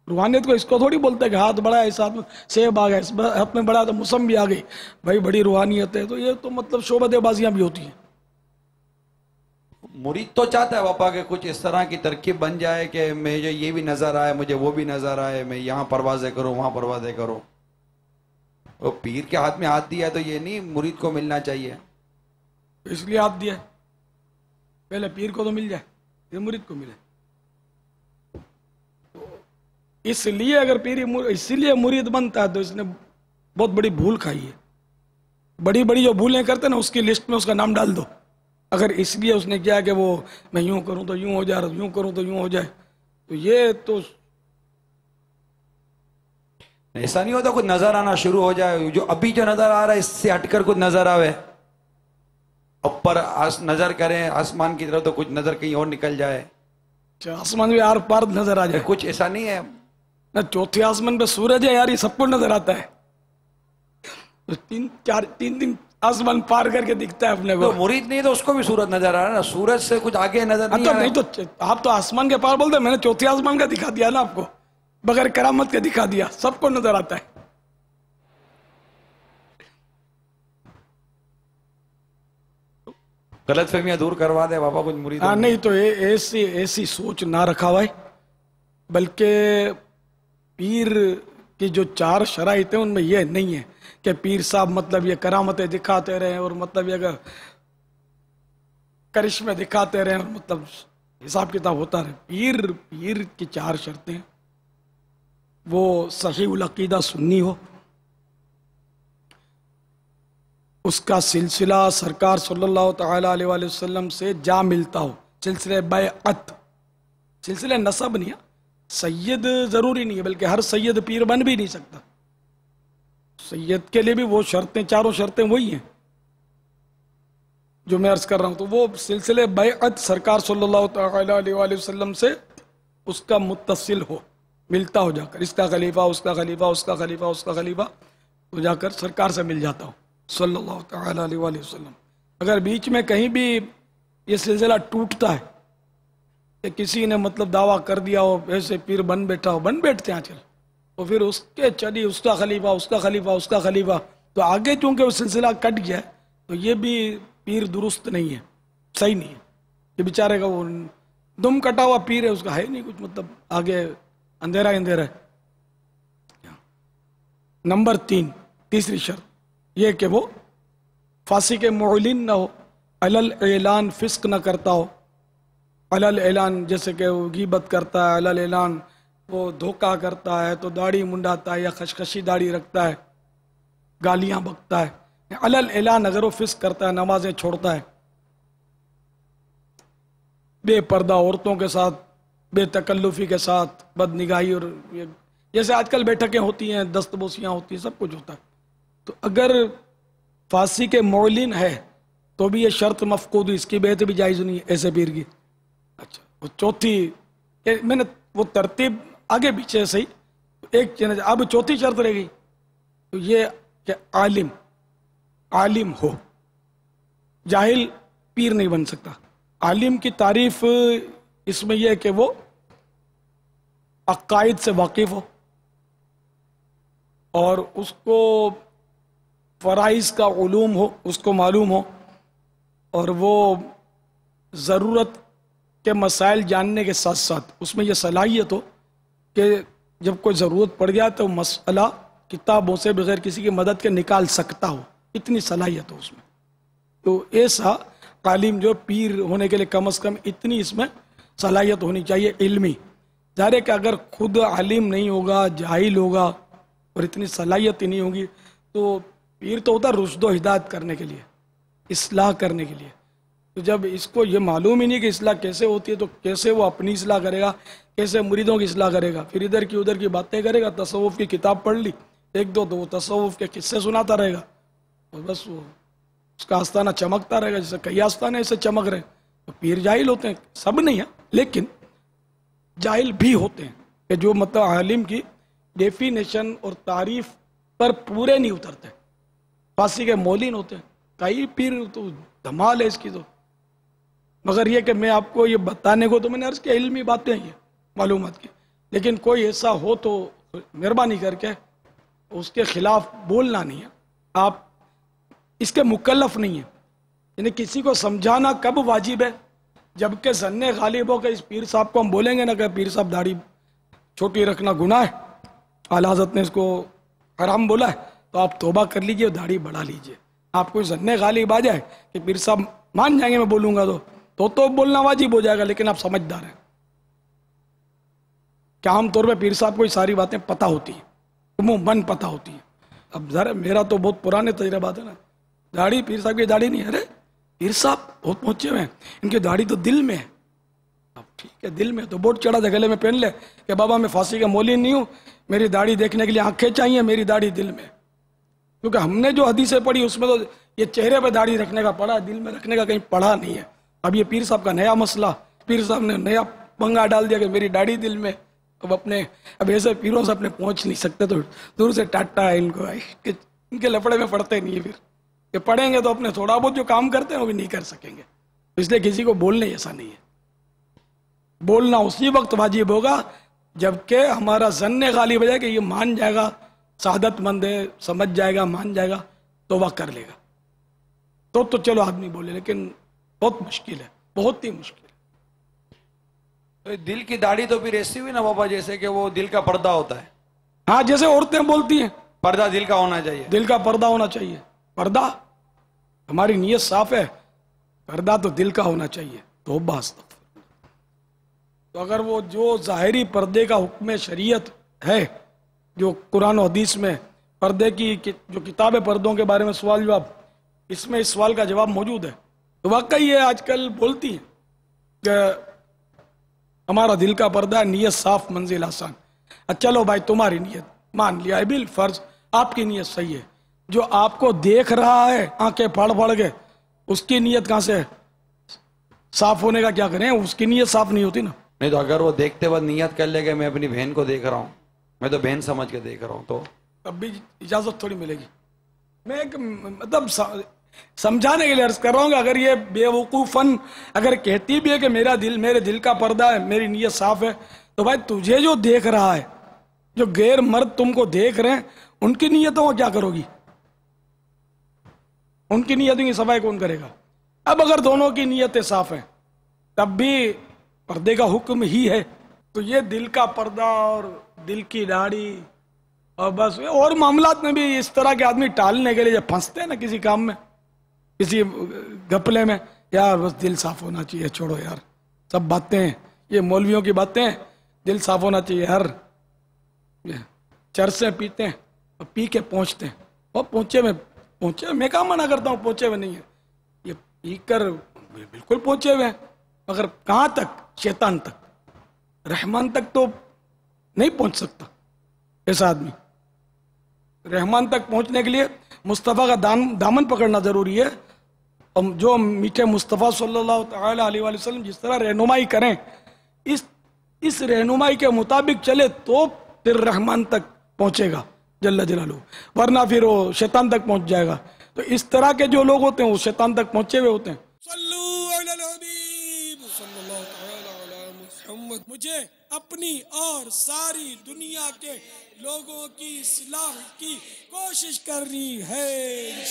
روحانیت کو اس کو تھوڑی بولتے ہیں کہ ہاتھ بڑا ہے، اس ہاتھ میں سیب آ گیا، اس ہاتھ میں بڑا تو موسمی آ گئی، بھائی بڑی روحانیت ہے. تو یہ تو مطلب شعبدے بازیاں بھی ہوتی ہیں. مرید تو چاہتا ہے باپا کہ کچھ اس طرح کی ترکیب بن جائے کہ مجھے یہ بھی نظر آئے، مجھے وہ بھی نظر آئے، میں یہاں پروازیں کروں وہاں پروازیں کروں. وہ پیر کے ہاتھ میں ہاتھ دیا تو یہ نہیں مرید کو ملنا چاہیے. اس لیے ہاتھ دیا ہے، پہلے پیر کو تو مل جائے پھر مرید کو ملے. اس لیے اگر اسی لیے مرید بنتا ہے تو اس نے بہت بڑی بھول کھائی ہے. بڑی بڑی جو بھولیں کرتے ہیں نا اس کی لسٹ میں اس کا نام ڈال دو. اگر اس لیے اس نے کیا کہ وہ میں یوں کروں تو یوں ہو جائے، یوں کروں تو یوں ہو جائے، تو یہ تو ایسا نہیں ہوتا کچھ نظر آنا شروع ہو جائے، جو ابھی جو نظر آ رہا ہے اس سے ہٹ کر کچھ نظر آوے، اوپر نظر کریں آسمان کی طرف تو کچھ نظر کہیں اور نکل جائے. آسمان میں آر پار نظر آ جائے. کچھ ایسا نہیں ہے. نہ چوتھے آسمان پہ سورج ہے یار، یہ سب کو نظر آتا ہے. تین آسمان پار کر کے دکھتا ہے اپنے کو. تو مرید نہیں تو اس کو بھی سورج نظر آ رہا ہے نا، سورج سے کچھ آگے نظر نہیں آ رہا. نہیں تو آپ تو آسمان کے پار بولتے ہیں، میں نے چوتھے آسمان کا دکھا دیا نا آپ کو، بغیر کرامت کے دکھا دیا، سب کو نظر آتا ہے. غلط فہمیاں دور کروا دے بابا کچھ مرید. نہیں تو ایسی سوچ نہ رکھا ہوا ہے، بلکہ پیر کی جو 4 شرائط ہیں ان میں یہ نہیں ہے کہ پیر صاحب مطلب یہ کرامتیں دکھاتے رہے اور مطلب یہ کرشمے دکھاتے رہے اور مطلب حساب کتاب ہوتا رہے. پیر کی 4 شرطیں، وہ صحیح العقیدہ سنی ہو، اس کا سلسلہ سرکار صلی اللہ تعالی علیہ وآلہ وسلم سے جا ملتا ہو، سلسلہ بیعت، سلسلہ نسب نہیں ہے. سید ضروری نہیں ہے، بلکہ ہر سید پیر بن بھی نہیں سکتا. سید کے لیے بھی وہ شرطیں، 4 شرطیں وہی ہیں جو میں عرض کر رہا ہوں. تو وہ سلسلہ بیعت سرکار صلی اللہ تعالی علیہ وآلہ وسلم سے اس کا متصل ہو، ملتا ہو جا کر، اس کا خلیفہ، اس کا خلیفہ، اس کا خلیفہ، اس کا خلیفہ، تو جا کر سرکار سے مل جاتا ہو صلی اللہ تعالی علیہ وآلہ وسلم. اگر بیچ میں کہیں بھی یہ سلسلہ ٹوٹتا ہے کہ کسی نے مطلب دعویٰ کر دیا ہو ایسے پیر بن بیٹھا ہو، بن بیٹھتے ہیں چل، تو پھر اس کے چلی اس کا خلیفہ، اس کا خلیفہ، اس کا خلیفہ، تو آگے چونکہ وہ سلسلہ کٹ گیا ہے تو یہ بھی پیر درست نہیں ہے، صحیح نہیں ہے. یہ بیچارے کا وہ دم کٹا ہوا پیر ہے، اس کا ہے نہیں کچھ مطلب، آگے اندھیرا اندھیرا ہے. نمبر 3، تیسری شرط یہ کہ وہ فاسق معلن نہ ہو، علل اعلان فسق نہ کرتا ہو. علل اعلان جیسے کہ وہ غیبت کرتا ہے، علل اعلان وہ دھوکہ کرتا ہے، تو داڑھی منڈاتا ہے یا خشخشی داڑھی رکھتا ہے، گالیاں بکتا ہے. علل اعلان اگر وہ فسق کرتا ہے، نمازیں چھوڑتا ہے، بے پردہ عورتوں کے ساتھ، بے تکلفی کے ساتھ، بد نگاہی، اور جیسے آج کل بیٹھکیں ہوتی ہیں، دست بوسیاں ہوتی ہیں، سب کچھ ہوتا ہے. تو اگر فاسق معلن ہے تو بھی یہ شرط مفقود، اس کی بیعت بھی جائز نہیں ہے ایسے پیر کی. اچھا، وہ چوتھی، میں نے وہ ترتیب آگے پیچھے صحیح، ایک چیز اب چوتھی شرط رہ گئی، تو یہ کہ عالم ہو. جاہل پیر نہیں بن سکتا. عالم کی تعریف اس میں یہ ہے کہ وہ عقائد سے واقف ہو اور اس کو فرائض کا علوم ہو، اس کو معلوم ہو، اور وہ ضرورت کے مسائل جاننے کے ساتھ ساتھ اس میں یہ صلاحیت ہو کہ جب کوئی ضرورت پڑ گیا تو مسئلہ کتابوں سے بغیر کسی کی مدد کے نکال سکتا ہو، اتنی صلاحیت ہو اس میں. تو ایسا عالم جو پیر ہونے کے لیے کم از کم اتنی اس میں صلاحیت ہونی چاہیے علمی. ظاہر ہے کہ اگر خود عالم نہیں ہوگا، جاہل ہوگا اور اتنی صلاحیت ہی نہیں ہوگی، تو پیر تو ہوتا رشد و ہدایت کرنے کے لیے، اصلاح کرنے کے لیے. تو جب اس کو یہ معلوم ہی نہیں کہ اصلاح کیسے ہوتی ہے، تو کیسے وہ اپنی اصلاح کرے گا، کیسے مریدوں کی اصلاح کرے گا؟ پھر ادھر کی ادھر کی باتیں کرے گا. تصوف کی کتاب پڑھ لی ایک دو، تو وہ تصوف کے قصے سناتا رہے گا، اور بس وہ اس کا آستانہ چمکتا رہے گا، جیسے کئی آستانے ایسے چمک رہے. تو پیر جاہل ہوتے ہیں، سب نہیں ہیں لیکن جاہل بھی ہوتے ہیں کہ جو مطلب عالم کی ڈیفینیشن اور تعریف پر پورے نہیں اترتے. فاسق معلن ہوتے ہیں کئی پیر، تو دھمال ہے اس کی. تو مگر یہ کہ میں آپ کو یہ بتانے کو تو میں نے عرض کیا علمی باتیں ہیں، معلومات کی. لیکن کوئی ایسا ہو تو مہربانی کر کے اس کے خلاف بولنا نہیں ہے، آپ اس کے مکلف نہیں ہیں. یعنی کسی کو سمجھانا کب واجب ہے؟ جبکہ ظن غالب ہو کہ اس پیر صاحب کو ہم بولیں گے نا کہ پیر صاحب داڑھی چھوٹی رکھنا گناہ ہے، اعلیٰ حضرت نے اس کو حرام بولا ہے، تو آپ توبہ کر لیجئے، داڑھی بڑھا لیجئے. آپ کو ظن غالب آ جائے کہ پیر صاحب مان جائیں گے میں بولوں گا تو بولنا واجب ہو جائے گا. لیکن آپ سمجھدار ہیں کہ عام طور پہ پیر صاحب کو یہ ساری باتیں پتہ ہوتی ہیں، عموماً پتہ ہوتی ہیں. اب ذرا میرا تو بہت پرانے تجربات ہے نا، داڑھی پیر صاحب کی داڑھی نہیں ہے، ارے پیر صاحب بہت پہنچے ہوئے ہیں، ان کی داڑھی تو دل میں ہے. اب ٹھیک ہے، دل میں تو بورڈ چڑھا تھا گلے میں پہن لے کہ بابا میں پھانسی کا مولوی نہیں ہوں، میری داڑھی دیکھنے کے لیے آنکھیں چاہیے، میری داڑھی دل میں. کیونکہ ہم نے جو حدیثیں پڑھی اس میں تو یہ چہرے پہ داڑھی رکھنے کا پڑھا، دل میں رکھنے کا کہیں پڑھا نہیں ہے. اب یہ پیر صاحب کا نیا مسئلہ، پیر صاحب نے نیا پنگا ڈال دیا کہ میری داڑھی دل میں. اب ایسے پیروں سے اپنے پہنچ نہیں سکتے تو دور سے ٹاٹا ہے ان کو، ان کے لفڑے میں پڑتے نہیں ہے. پھر یہ پڑھیں گے تو اپنے تھوڑا بہت جو کام کرتے ہیں وہ بھی نہیں کر سکیں گے. اس لیے کسی کو بولنے ایسا نہیں ہے. بولنا اسی وقت واجب ہوگا جبکہ ہمارا ظن غالب ہو جائے کہ یہ مان جائے گا، سعادت مند ہے، سمجھ جائے گا، مان جائے گا، توبہ کر لے گا تو چلو آدمی بولے. لیکن بہت مشکل ہے، بہت ہی مشکل ہے. دل کی داڑھی تو پھر ایسی ہوئی نا بابا جیسے کہ وہ دل کا پردہ ہوتا ہے. ہاں جیسے عورتیں بولتی ہیں پردہ دل کا ہونا چاہیے. دل کا پردہ ہونا چاہیے. پردہ ہماری نیت صاف ہے، پردہ تو دل کا ہونا چاہیے. توبہ استغفر. تو اگر وہ جو ظاہری پردے کا حکم شریعت ہے، جو قرآن و حدیث میں پردے کی جو کتاب پردوں کے بارے میں سوال جواب، اس میں اس سوال کا جواب موجود ہے. تو واقعی یہ آج کل بولتی ہیں کہ ہمارا دل کا پردہ ہے، نیت صاف منزل آسان. چلو بھائی تمہاری نیت مان لیا ہے، بالفرض آپ کی نیت صحیح ہے. جو آپ کو دیکھ رہا ہے آنکھیں پھاڑ پھاڑ کے، اس کی نیت کہاں سے صاف ہونے کا کیا کریں؟ اس کی نیت صاف نہیں ہوتی نا. نہیں تو اگر وہ دیکھتے وقت نیت کر لے کہ میں اپنی بہن کو دیکھ رہا ہوں، میں تو بہن سمجھ کے دیکھ رہا ہوں، تو اب بھی اجازت تھوڑی ملے گی. میں ایک مطلب سمجھانے کے لیے عرض کر رہا ہوں کہ اگر یہ بے وقوفاً اگر کہتی بھی ہے کہ میرے دل کا پردہ ہے، میری نیت صاف ہے، تو بھائی تجھے جو دیکھ رہا ہے، جو غیر مرد تم کو دیکھ رہے ہیں، ان کی نیتوں کو کیا کرو گی؟ ان کی نیتوں کی صفائی کون کرے گا؟ اب اگر دونوں کی نیتیں صاف ہیں تب بھی پردے کا حکم ہی ہے. تو یہ دل کا پردہ اور دل کی داڑھی اور بس اور معاملات میں بھی اس طرح کے آدمی ٹالنے کے لیے جب پھنستے ہیں نا کسی کام میں، کسی گپلے میں، یار بس دل صاف ہونا چاہیے، چھوڑو یار سب باتیں، یہ مولویوں کی باتیں، دل صاف ہونا چاہیے یار. چرسیں پیتے ہیں اور پی کے پہنچتے ہیں، اور پہنچے میں کہاں منع کرتا ہوں، پہنچے ہوئے نہیں ہیں، یہ پی کر بالکل پہنچے ہوئے ہیں. مگر کہاں تک؟ شیطان تک. رحمان تک تو نہیں پہنچ سکتا ایسا آدمی. رحمان تک پہنچنے کے لیے مصطفیٰ کا دامن پکڑنا ضروری ہے. جو میٹھے مصطفیٰ صلی اللہ تعالی علیہ وآلہ وسلم جس طرح رہنمائی کریں، اس رہنمائی کے مطابق چلے تو پھر رحمان تک پہنچے گا جل جلالہ، ورنہ پھر وہ شیطان تک پہنچ جائے گا. تو اس طرح کے جو لوگ ہوتے ہیں وہ شیطان تک پہنچے ہوئے ہوتے ہیں. صلو علی الحبیب صلی اللہ تعالی علی محمد. مجھے اپنی اور ساری دنیا کے لوگوں کی اصلاح کی کوشش کرنی ہے.